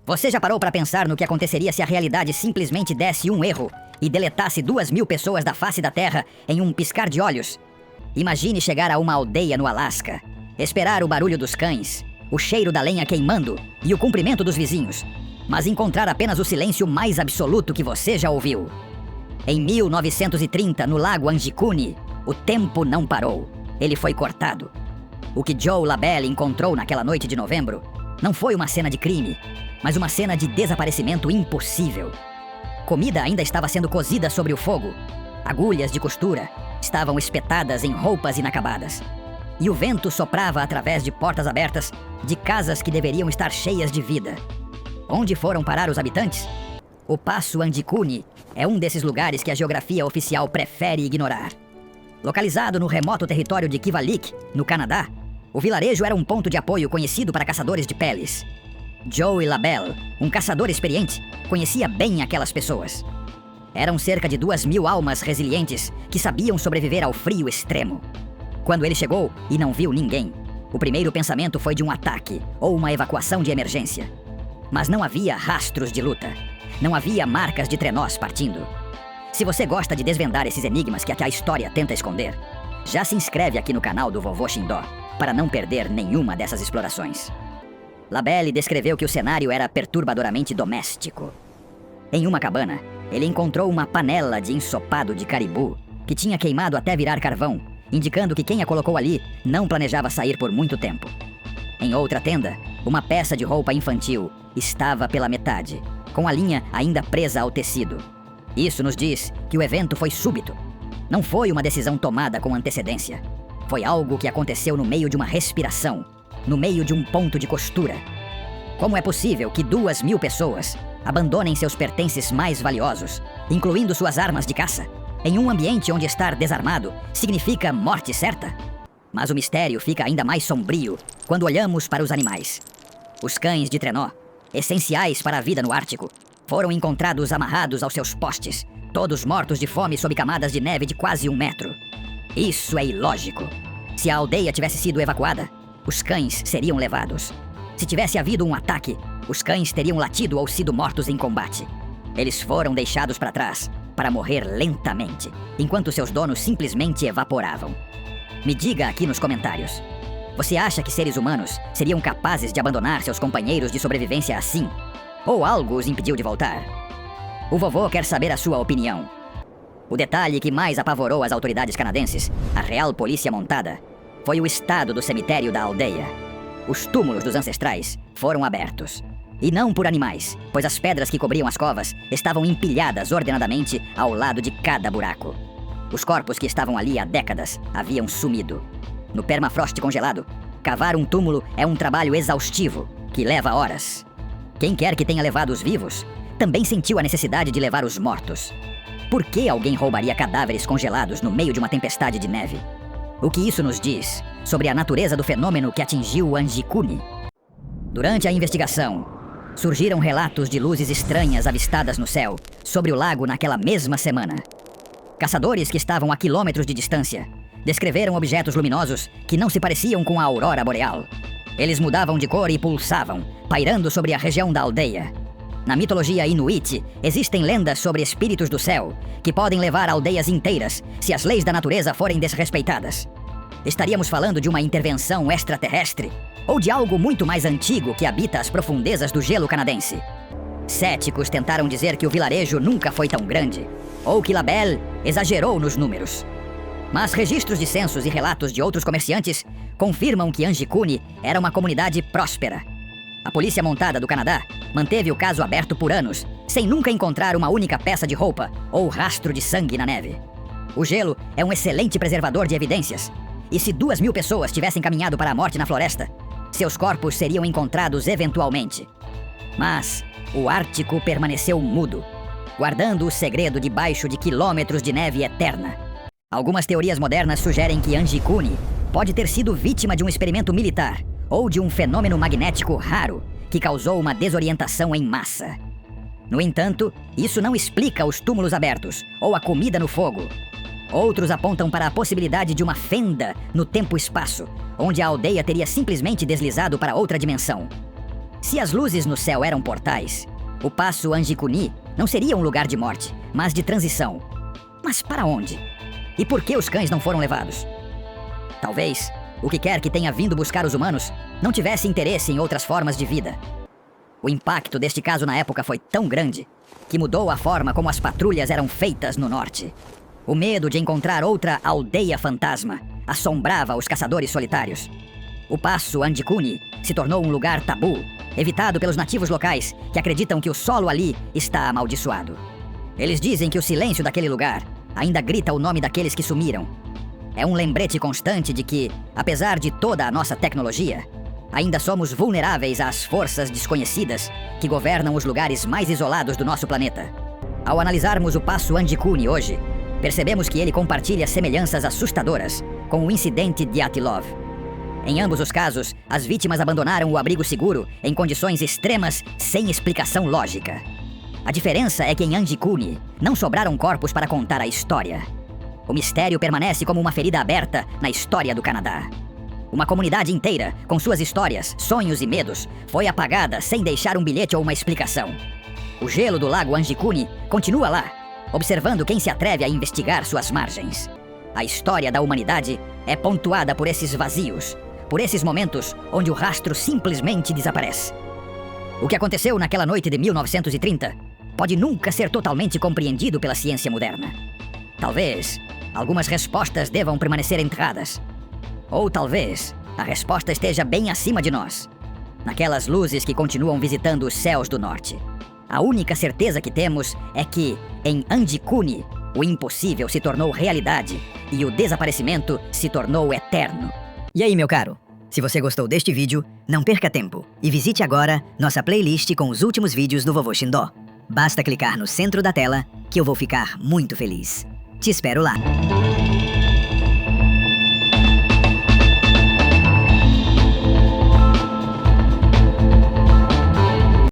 Você já parou para pensar no que aconteceria se a realidade simplesmente desse um erro e deletasse 2.000 pessoas da face da Terra em um piscar de olhos? Imagine chegar a uma aldeia no Alasca, esperar o barulho dos cães, o cheiro da lenha queimando e o cumprimento dos vizinhos, mas encontrar apenas o silêncio mais absoluto que você já ouviu. Em 1930, no lago Angicuni, o tempo não parou. Ele foi cortado. O que Joe LaBelle encontrou naquela noite de novembro não foi uma cena de crime, mas uma cena de desaparecimento impossível. Comida ainda estava sendo cozida sobre o fogo. Agulhas de costura estavam espetadas em roupas inacabadas. E o vento soprava através de portas abertas de casas que deveriam estar cheias de vida. Onde foram parar os habitantes? O Passo Angicuni é um desses lugares que a geografia oficial prefere ignorar. Localizado no remoto território de Kivalliq, no Canadá, o vilarejo era um ponto de apoio conhecido para caçadores de peles. Joe LaBelle, um caçador experiente, conhecia bem aquelas pessoas. Eram cerca de 2.000 almas resilientes que sabiam sobreviver ao frio extremo. Quando ele chegou e não viu ninguém, o primeiro pensamento foi de um ataque ou uma evacuação de emergência. Mas não havia rastros de luta. Não havia marcas de trenós partindo. Se você gosta de desvendar esses enigmas que a história tenta esconder, já se inscreve aqui no canal do Vovô Xindó para não perder nenhuma dessas explorações. LaBelle descreveu que o cenário era perturbadoramente doméstico. Em uma cabana, ele encontrou uma panela de ensopado de caribu que tinha queimado até virar carvão, indicando que quem a colocou ali não planejava sair por muito tempo. Em outra tenda, uma peça de roupa infantil estava pela metade, com a linha ainda presa ao tecido. Isso nos diz que o evento foi súbito. Não foi uma decisão tomada com antecedência. Foi algo que aconteceu no meio de uma respiração, no meio de um ponto de costura. Como é possível que 2.000 pessoas abandonem seus pertences mais valiosos, incluindo suas armas de caça, em um ambiente onde estar desarmado significa morte certa? Mas o mistério fica ainda mais sombrio quando olhamos para os animais. Os cães de trenó, essenciais para a vida no Ártico, foram encontrados amarrados aos seus postes, todos mortos de fome sob camadas de neve de quase 1 metro. Isso é ilógico. Se a aldeia tivesse sido evacuada, os cães seriam levados. Se tivesse havido um ataque, os cães teriam latido ou sido mortos em combate. Eles foram deixados para trás, para morrer lentamente, enquanto seus donos simplesmente evaporavam. Me diga aqui nos comentários. Você acha que seres humanos seriam capazes de abandonar seus companheiros de sobrevivência assim? Ou algo os impediu de voltar? O vovô quer saber a sua opinião. O detalhe que mais apavorou as autoridades canadenses, a Real Polícia Montada, foi o estado do cemitério da aldeia. Os túmulos dos ancestrais foram abertos. E não por animais, pois as pedras que cobriam as covas estavam empilhadas ordenadamente ao lado de cada buraco. Os corpos que estavam ali há décadas haviam sumido. No permafrost congelado, cavar um túmulo é um trabalho exaustivo, que leva horas. Quem quer que tenha levado os vivos, também sentiu a necessidade de levar os mortos. Por que alguém roubaria cadáveres congelados no meio de uma tempestade de neve? O que isso nos diz sobre a natureza do fenômeno que atingiu Angicuni? Durante a investigação, surgiram relatos de luzes estranhas avistadas no céu sobre o lago naquela mesma semana. Caçadores que estavam a quilômetros de distância descreveram objetos luminosos que não se pareciam com a aurora boreal. Eles mudavam de cor e pulsavam, pairando sobre a região da aldeia. Na mitologia inuit, existem lendas sobre espíritos do céu que podem levar aldeias inteiras se as leis da natureza forem desrespeitadas. Estaríamos falando de uma intervenção extraterrestre ou de algo muito mais antigo que habita as profundezas do gelo canadense? Céticos tentaram dizer que o vilarejo nunca foi tão grande, ou que LaBelle exagerou nos números. Mas registros de censos e relatos de outros comerciantes confirmam que Angicuni era uma comunidade próspera. A Polícia Montada do Canadá manteve o caso aberto por anos, sem nunca encontrar uma única peça de roupa ou rastro de sangue na neve. O gelo é um excelente preservador de evidências, e se 2.000 pessoas tivessem caminhado para a morte na floresta, seus corpos seriam encontrados eventualmente. Mas o Ártico permaneceu mudo, guardando o segredo debaixo de quilômetros de neve eterna. Algumas teorias modernas sugerem que Angicuni pode ter sido vítima de um experimento militar ou de um fenômeno magnético raro que causou uma desorientação em massa. No entanto, isso não explica os túmulos abertos ou a comida no fogo. Outros apontam para a possibilidade de uma fenda no tempo-espaço, onde a aldeia teria simplesmente deslizado para outra dimensão. Se as luzes no céu eram portais, o Passo Angicuni não seria um lugar de morte, mas de transição. Mas para onde? E por que os cães não foram levados? Talvez o que quer que tenha vindo buscar os humanos não tivesse interesse em outras formas de vida. O impacto deste caso na época foi tão grande que mudou a forma como as patrulhas eram feitas no norte. O medo de encontrar outra aldeia fantasma assombrava os caçadores solitários. O Passo Angicuni se tornou um lugar tabu, evitado pelos nativos locais que acreditam que o solo ali está amaldiçoado. Eles dizem que o silêncio daquele lugar ainda grita o nome daqueles que sumiram. É um lembrete constante de que, apesar de toda a nossa tecnologia, ainda somos vulneráveis às forças desconhecidas que governam os lugares mais isolados do nosso planeta. Ao analisarmos o Passo Angicuni hoje, percebemos que ele compartilha semelhanças assustadoras com o incidente de Atilov. Em ambos os casos, as vítimas abandonaram o abrigo seguro em condições extremas sem explicação lógica. A diferença é que em Angicuni não sobraram corpos para contar a história. O mistério permanece como uma ferida aberta na história do Canadá. Uma comunidade inteira, com suas histórias, sonhos e medos, foi apagada sem deixar um bilhete ou uma explicação. O gelo do lago Angicuni continua lá, observando quem se atreve a investigar suas margens. A história da humanidade é pontuada por esses vazios, por esses momentos onde o rastro simplesmente desaparece. O que aconteceu naquela noite de 1930 pode nunca ser totalmente compreendido pela ciência moderna. Talvez algumas respostas devam permanecer enterradas. Ou talvez a resposta esteja bem acima de nós, naquelas luzes que continuam visitando os céus do norte. A única certeza que temos é que, em Angicuni, o impossível se tornou realidade e o desaparecimento se tornou eterno. E aí, meu caro? Se você gostou deste vídeo, não perca tempo e visite agora nossa playlist com os últimos vídeos do Vovô Xindó. Basta clicar no centro da tela que eu vou ficar muito feliz. Te espero lá!